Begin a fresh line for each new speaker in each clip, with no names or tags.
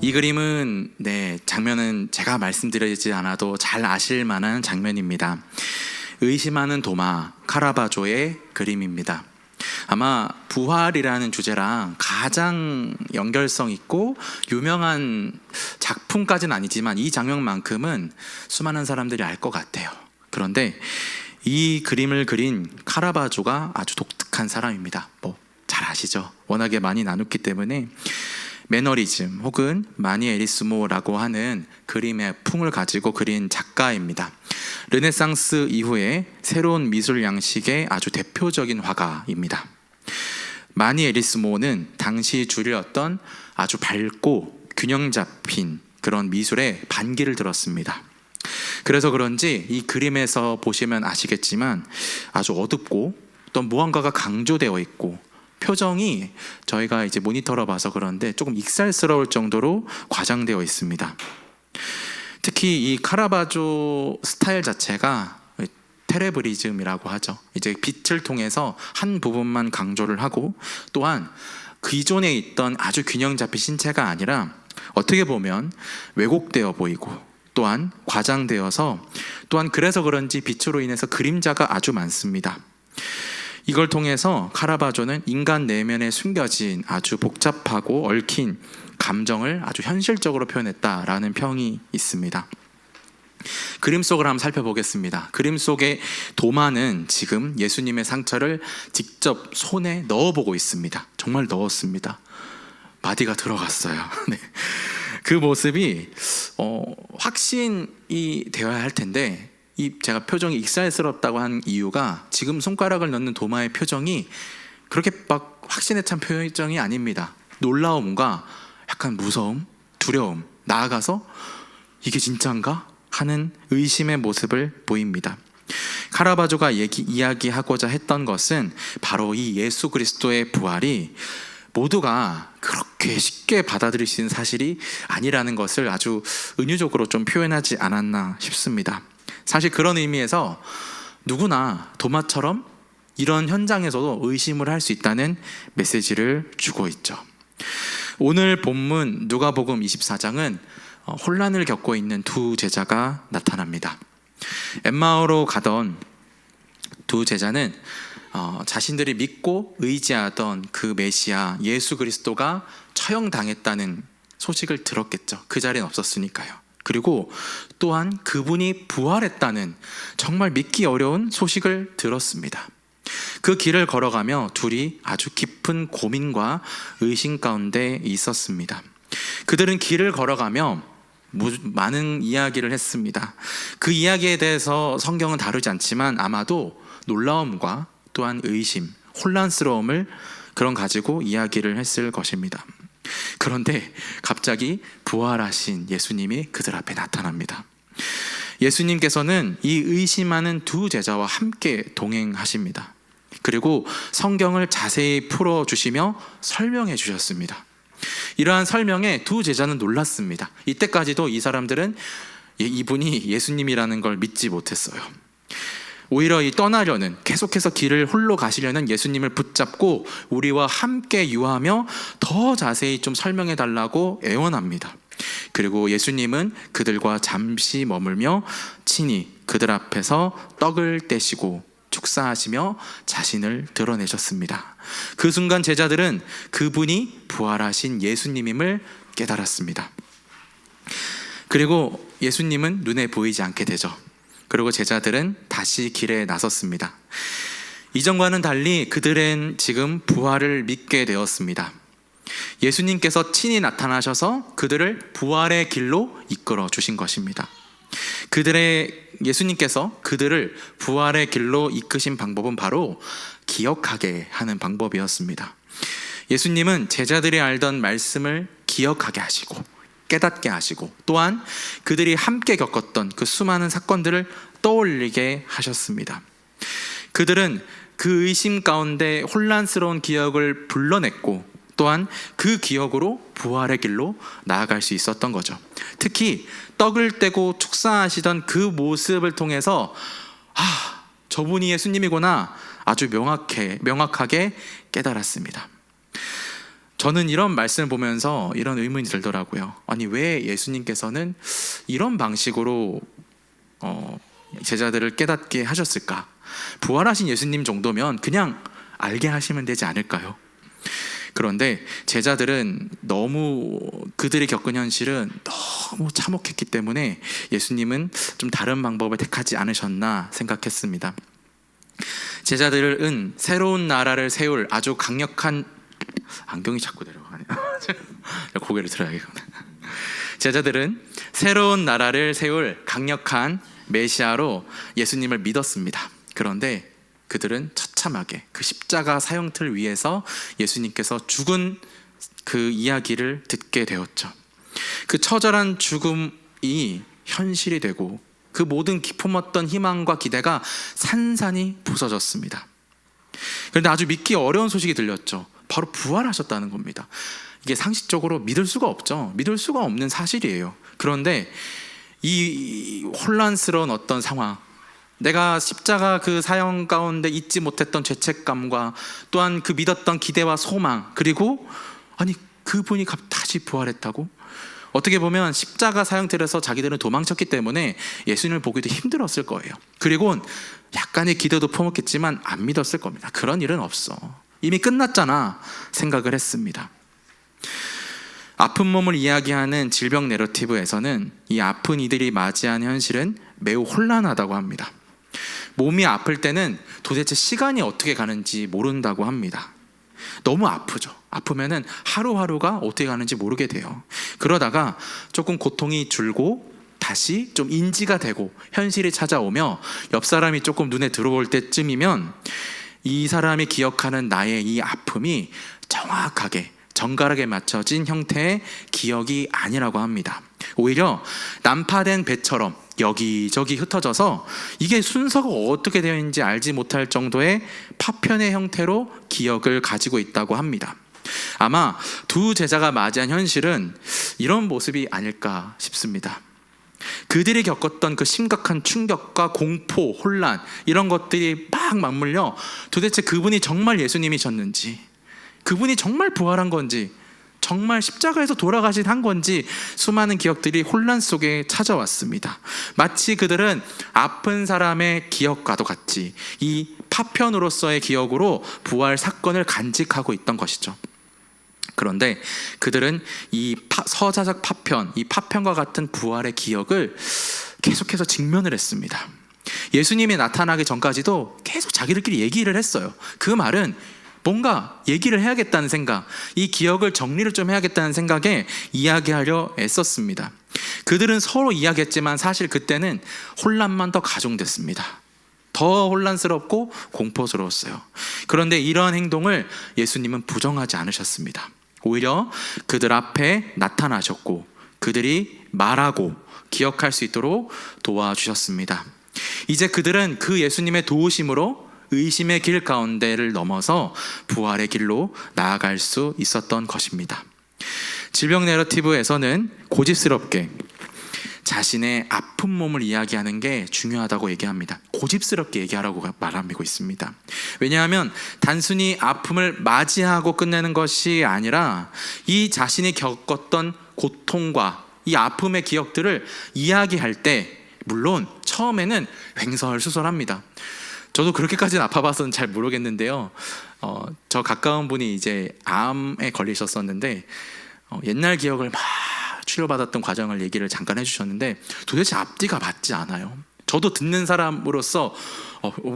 이 그림은 장면은 제가 말씀드리지 않아도 잘 아실 만한 장면입니다. 의심하는 도마, 카라바조의 그림입니다. 아마 부활이라는 주제랑 가장 연결성 있고 유명한 작품까지는 아니지만 이 장면만큼은 수많은 사람들이 알 것 같아요. 그런데 이 그림을 그린 카라바조가 아주 독특한 사람입니다. 잘 아시죠? 워낙에 많이 나눴기 때문에 매너리즘 혹은 마니에리스모라고 하는 그림의 풍을 가지고 그린 작가입니다. 르네상스 이후에 새로운 미술 양식의 아주 대표적인 화가입니다. 마니에리스모는 당시 주류였던 아주 밝고 균형 잡힌 그런 미술에 반기를 들었습니다. 그래서 그런지 이 그림에서 보시면 아시겠지만 아주 어둡고 또 무언가가 강조되어 있고 표정이 저희가 이제 모니터로 봐서 그런데 조금 익살스러울 정도로 과장되어 있습니다. 특히 이 카라바조 스타일 자체가 테레브리즘이라고 하죠. 이제 빛을 통해서 한 부분만 강조를 하고, 또한 기존에 있던 아주 균형 잡힌 신체가 아니라 어떻게 보면 왜곡되어 보이고 또한 과장되어서, 또한 그래서 그런지 빛으로 인해서 그림자가 아주 많습니다. 이걸 통해서 카라바조는 인간 내면에 숨겨진 아주 복잡하고 얽힌 감정을 아주 현실적으로 표현했다라는 평이 있습니다. 그림 속을 한번 살펴보겠습니다. 그림 속의 도마는 지금 예수님의 상처를 직접 손에 넣어보고 있습니다. 정말 넣었습니다. 마디가 들어갔어요. 네. 그 모습이 확신이 되어야 할 텐데, 제가 표정이 익살스럽다고 한 이유가 지금 손가락을 넣는 도마의 표정이 그렇게 막 확신에 찬 표정이 아닙니다. 놀라움과 약간 무서움, 두려움, 나아가서 이게 진짜인가? 하는 의심의 모습을 보입니다. 카라바조가 이야기하고자 했던 것은 바로 이 예수 그리스도의 부활이 모두가 그렇게 쉽게 받아들일 수 있는 사실이 아니라는 것을 아주 은유적으로 좀 표현하지 않았나 싶습니다. 사실 그런 의미에서 누구나 도마처럼 이런 현장에서도 의심을 할 수 있다는 메시지를 주고 있죠. 오늘 본문 누가복음 24장은 혼란을 겪고 있는 두 제자가 나타납니다. 엠마오로 가던 두 제자는 자신들이 믿고 의지하던 그 메시아 예수 그리스도가 처형당했다는 소식을 들었겠죠. 그 자리는 없었으니까요. 그리고 또한 그분이 부활했다는 정말 믿기 어려운 소식을 들었습니다. 그 길을 걸어가며 둘이 아주 깊은 고민과 의심 가운데 있었습니다. 그들은 길을 걸어가며 많은 이야기를 했습니다. 그 이야기에 대해서 성경은 다루지 않지만 아마도 놀라움과 또한 의심, 혼란스러움을 가지고 이야기를 했을 것입니다. 그런데 갑자기 부활하신 예수님이 그들 앞에 나타납니다. 예수님께서는 이 의심하는 두 제자와 함께 동행하십니다. 그리고 성경을 자세히 풀어주시며 설명해 주셨습니다. 이러한 설명에 두 제자는 놀랐습니다. 이때까지도 이 사람들은 이분이 예수님이라는 걸 믿지 못했어요. 오히려 떠나려는, 계속해서 길을 홀로 가시려는 예수님을 붙잡고 우리와 함께 유하며 더 자세히 좀 설명해 달라고 애원합니다. 그리고 예수님은 그들과 잠시 머물며 친히 그들 앞에서 떡을 떼시고 축사하시며 자신을 드러내셨습니다. 그 순간 제자들은 그분이 부활하신 예수님임을 깨달았습니다. 그리고 예수님은 눈에 보이지 않게 되죠. 그리고 제자들은 다시 길에 나섰습니다. 이전과는 달리 그들은 지금 부활을 믿게 되었습니다. 예수님께서 친히 나타나셔서 그들을 부활의 길로 이끌어 주신 것입니다. 예수님께서 그들을 부활의 길로 이끄신 방법은 바로 기억하게 하는 방법이었습니다. 예수님은 제자들이 알던 말씀을 기억하게 하시고 깨닫게 하시고, 또한 그들이 함께 겪었던 그 수많은 사건들을 떠올리게 하셨습니다. 그들은 그 의심 가운데 혼란스러운 기억을 불러냈고, 또한 그 기억으로 부활의 길로 나아갈 수 있었던 거죠. 특히 떡을 떼고 축사하시던 그 모습을 통해서 저분이 예수님이구나 아주 명확하게 깨달았습니다. 저는 이런 말씀을 보면서 이런 의문이 들더라고요. 아니, 왜 예수님께서는 이런 방식으로 제자들을 깨닫게 하셨을까? 부활하신 예수님 정도면 그냥 알게 하시면 되지 않을까요? 그런데 제자들은 너무 그들이 겪은 현실은 너무 참혹했기 때문에 예수님은 좀 다른 방법을 택하지 않으셨나 생각했습니다. 제자들은 새로운 나라를 세울 아주 강력한, 안경이 자꾸 내려가네. 고개를 들어야겠구나. 제자들은 새로운 나라를 세울 강력한 메시아로 예수님을 믿었습니다. 그런데 그들은 처참하게 그 십자가 사형틀 위에서 예수님께서 죽은 그 이야기를 듣게 되었죠. 그 처절한 죽음이 현실이 되고 그 모든 품었던 희망과 기대가 산산이 부서졌습니다. 그런데 아주 믿기 어려운 소식이 들렸죠. 바로 부활하셨다는 겁니다. 이게 상식적으로 믿을 수가 없죠. 믿을 수가 없는 사실이에요. 그런데 이 혼란스러운 어떤 상황, 내가 십자가 그 사형 가운데 잊지 못했던 죄책감과 또한 그 믿었던 기대와 소망, 그리고 아니 그분이 다시 부활했다고? 어떻게 보면 십자가 사형틀에서 자기들은 도망쳤기 때문에 예수님을 보기도 힘들었을 거예요. 그리고 약간의 기대도 품었겠지만 안 믿었을 겁니다. 그런 일은 없어, 이미 끝났잖아 생각을 했습니다. 아픈 몸을 이야기하는 질병 내러티브에서는 이 아픈 이들이 맞이한 현실은 매우 혼란하다고 합니다. 몸이 아플 때는 도대체 시간이 어떻게 가는지 모른다고 합니다. 너무 아프죠. 아프면은 하루하루가 어떻게 가는지 모르게 돼요. 그러다가 조금 고통이 줄고 다시 좀 인지가 되고 현실이 찾아오며 옆 사람이 조금 눈에 들어올 때쯤이면 이 사람이 기억하는 나의 이 아픔이 정확하게 정갈하게 맞춰진 형태의 기억이 아니라고 합니다. 오히려 난파된 배처럼 여기저기 흩어져서 이게 순서가 어떻게 되어 있는지 알지 못할 정도의 파편의 형태로 기억을 가지고 있다고 합니다. 아마 두 제자가 맞이한 현실은 이런 모습이 아닐까 싶습니다. 그들이 겪었던 그 심각한 충격과 공포, 혼란, 이런 것들이 막 맞물려 도대체 그분이 정말 예수님이셨는지, 그분이 정말 부활한 건지, 정말 십자가에서 돌아가신 한 건지 수많은 기억들이 혼란 속에 찾아왔습니다. 마치 그들은 아픈 사람의 기억과도 같이 이 파편으로서의 기억으로 부활 사건을 간직하고 있던 것이죠. 그런데 그들은 이 서자적 파편, 이 파편과 같은 부활의 기억을 계속해서 직면을 했습니다. 예수님이 나타나기 전까지도 계속 자기들끼리 얘기를 했어요. 그 말은 뭔가 얘기를 해야겠다는 생각, 이 기억을 정리를 좀 해야겠다는 생각에 이야기하려 애썼습니다. 그들은 서로 이야기했지만 사실 그때는 혼란만 더 가중됐습니다. 더 혼란스럽고 공포스러웠어요. 그런데 이러한 행동을 예수님은 부정하지 않으셨습니다. 오히려 그들 앞에 나타나셨고 그들이 말하고 기억할 수 있도록 도와주셨습니다. 이제 그들은 그 예수님의 도우심으로 의심의 길 가운데를 넘어서 부활의 길로 나아갈 수 있었던 것입니다. 질병 내러티브에서는 고집스럽게 자신의 아픈 몸을 이야기하는 게 중요하다고 얘기합니다. 고집스럽게 얘기하라고 말하고 있습니다. 왜냐하면 단순히 아픔을 맞이하고 끝내는 것이 아니라 이 자신이 겪었던 고통과 이 아픔의 기억들을 이야기할 때 물론 처음에는 횡설수설합니다. 저도 그렇게까지는 아파봐서는 잘 모르겠는데요. 저 가까운 분이 이제 암에 걸리셨었는데 옛날 기억을 막 치료받았던 과정을 얘기를 잠깐 해주셨는데 도대체 앞뒤가 맞지 않아요. 저도 듣는 사람으로서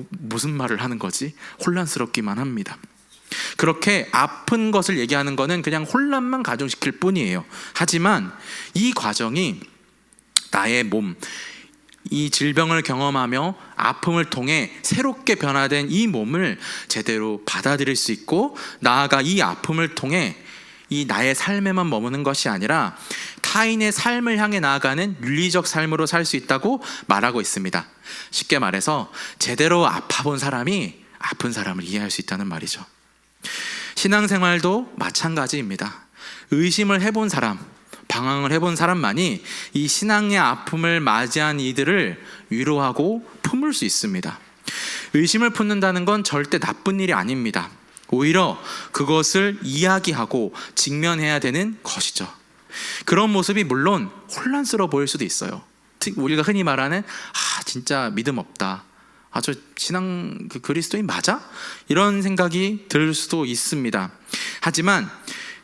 무슨 말을 하는 거지? 혼란스럽기만 합니다. 그렇게 아픈 것을 얘기하는 거는 그냥 혼란만 가중시킬 뿐이에요. 하지만 이 과정이 나의 몸, 이 질병을 경험하며 아픔을 통해 새롭게 변화된 이 몸을 제대로 받아들일 수 있고 나아가 이 아픔을 통해 이 나의 삶에만 머무는 것이 아니라 타인의 삶을 향해 나아가는 윤리적 삶으로 살 수 있다고 말하고 있습니다. 쉽게 말해서 제대로 아파본 사람이 아픈 사람을 이해할 수 있다는 말이죠. 신앙생활도 마찬가지입니다. 의심을 해본 사람, 방황을 해본 사람만이 이 신앙의 아픔을 맞이한 이들을 위로하고 품을 수 있습니다. 의심을 품는다는 건 절대 나쁜 일이 아닙니다. 오히려 그것을 이야기하고 직면해야 되는 것이죠. 그런 모습이 물론 혼란스러워 보일 수도 있어요. 우리가 흔히 말하는 진짜 믿음 없다, 저 신앙 그리스도인 맞아? 이런 생각이 들 수도 있습니다. 하지만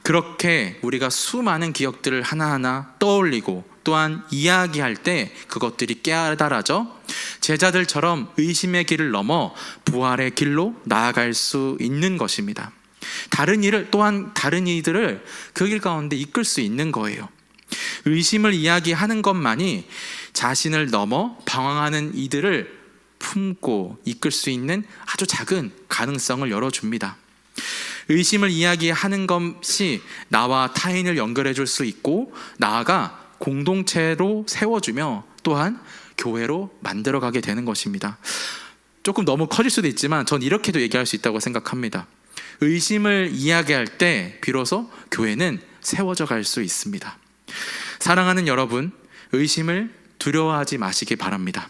그렇게 우리가 수많은 기억들을 하나하나 떠올리고 또한 이야기할 때 그것들이 깨달아져 제자들처럼 의심의 길을 넘어 부활의 길로 나아갈 수 있는 것입니다. 다른 이들을 그 길 가운데 이끌 수 있는 거예요. 의심을 이야기하는 것만이 자신을 넘어 방황하는 이들을 품고 이끌 수 있는 아주 작은 가능성을 열어줍니다. 의심을 이야기하는 것이 나와 타인을 연결해 줄 수 있고, 나아가 공동체로 세워주며 또한 교회로 만들어가게 되는 것입니다. 조금 너무 커질 수도 있지만 전 이렇게도 얘기할 수 있다고 생각합니다. 의심을 이야기할 때 비로소 교회는 세워져 갈 수 있습니다. 사랑하는 여러분, 의심을 두려워하지 마시기 바랍니다.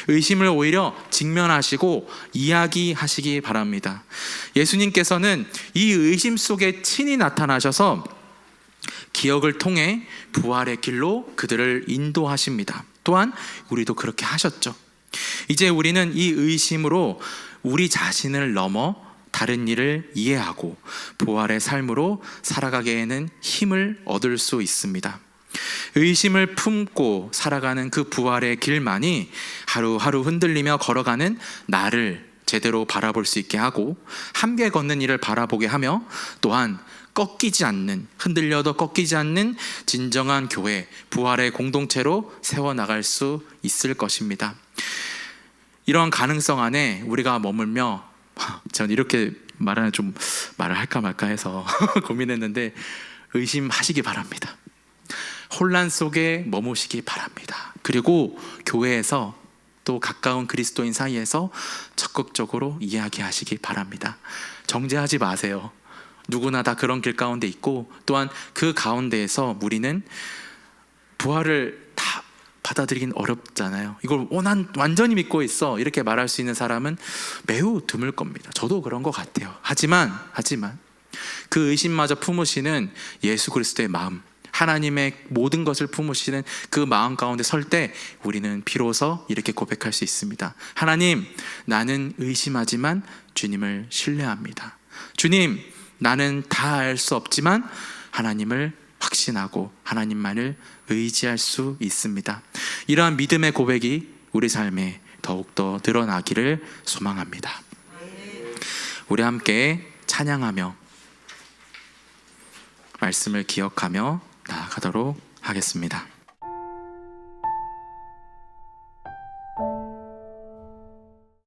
의심을 오히려 직면하시고 이야기하시기 바랍니다. 예수님께서는 이 의심 속에 친히 나타나셔서 기억을 통해 부활의 길로 그들을 인도하십니다. 또한 우리도 그렇게 하셨죠. 이제 우리는 이 의심으로 우리 자신을 넘어 다른 일을 이해하고 부활의 삶으로 살아가기에는 힘을 얻을 수 있습니다. 의심을 품고 살아가는 그 부활의 길만이 하루하루 흔들리며 걸어가는 나를 제대로 바라볼 수 있게 하고 함께 걷는 이를 바라보게 하며 또한 꺾이지 않는, 흔들려도 꺾이지 않는 진정한 교회, 부활의 공동체로 세워나갈 수 있을 것입니다. 이러한 가능성 안에 우리가 머물며, 저는 이렇게 말을 할까 말까 해서 고민했는데, 의심하시기 바랍니다. 혼란 속에 머무시기 바랍니다. 그리고 교회에서 또 가까운 그리스도인 사이에서 적극적으로 이야기하시기 바랍니다. 정죄하지 마세요. 누구나 다 그런 길 가운데 있고, 또한 그 가운데에서 우리는 부활을 다 받아들이긴 어렵잖아요. 이걸 난 완전히 믿고 있어, 이렇게 말할 수 있는 사람은 매우 드물 겁니다. 저도 그런 것 같아요. 하지만 그 의심마저 품으시는 예수 그리스도의 마음, 하나님의 모든 것을 품으시는 그 마음 가운데 설 때 우리는 비로소 이렇게 고백할 수 있습니다. 하나님, 나는 의심하지만 주님을 신뢰합니다. 주님, 나는 다 알 수 없지만 하나님을 확신하고 하나님만을 의지할 수 있습니다. 이러한 믿음의 고백이 우리 삶에 더욱더 드러나기를 소망합니다. 우리 함께 찬양하며 말씀을 기억하며 나아가도록 하겠습니다.